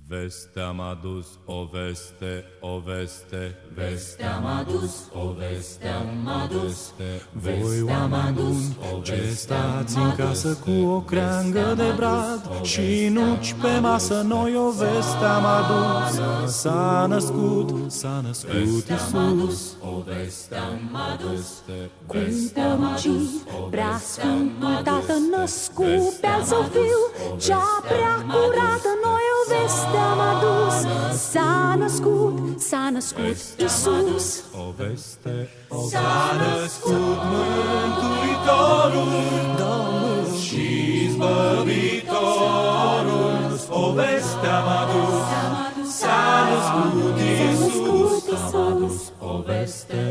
Veste am adus, o veste, o veste, Veste am adus, o veste am adus, Voi oameni ce stați în casă cu o creangă de brad și nuci pe masă, noi o veste am adus. S-a născut Iisus. o veste am adus, Cum poruncii prea sfântul Tată născut pe-al său fiu, cea prea curată, noi o veste am adus. S-a născut Iisus. o veste, s-a născut Mântuitorul, Domnul și Izbăvitorul, o veste am adus, s-a născut Iisus, o veste,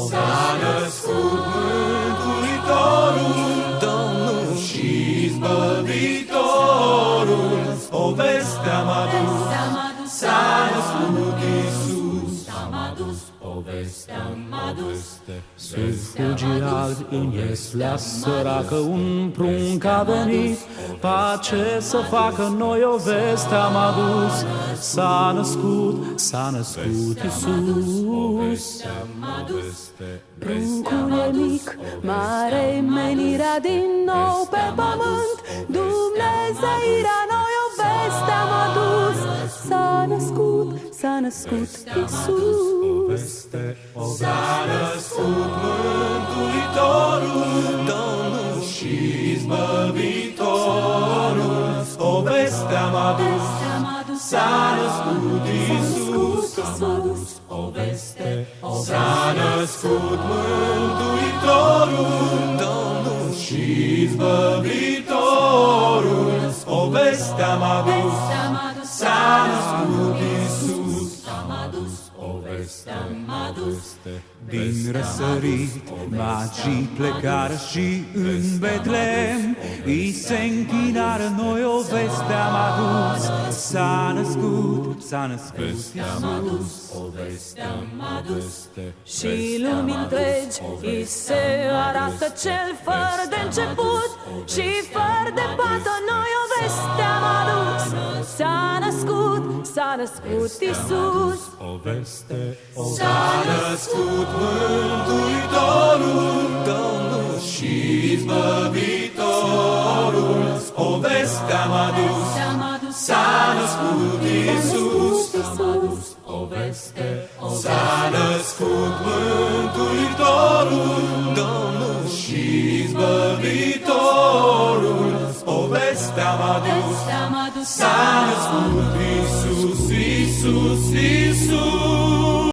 s-a născut Mântuitorul, Domnul și Izbăvitorul, o veste am adus, s-a născut Iisus, o veste am adus. Sub fulgii albi în Ieslea săracă un prunc a venit, pace să facă, noi o veste am adus. S-a născut Iisus. Pruncul e mic, mare-i menirea din nou pe pământ, Dumnezeirea, noi o veste am adus. S-a născut Iisus. S-a născut Mântuitorul, Domnul și Izbăvitorul, o veste am adus, s-a născut Iisus, o veste, s-a născut Mântuitorul, Domnul și Izbăvitorul, o veste am adus, s-a născut Iisus, o veste am adus. Din răsărit magii plecară și în Betlehem îi se închinară, noi o veste am adus. S-a născut Iisus. O veste am adus, Și lumii întregi îi se arată cel fără de început și fără de pată, noi o veste am adus. S-a născut Iisus. o veste, s-a născut Mântuitorul, Domnul și Izbăvitorul, o veste am adus, s-a născut Iisus, o veste, s-a născut Mântuitorul, Domnul și Izbăvitorul, o veste am adus, s-a născut Iisus, Iisus, Iisus.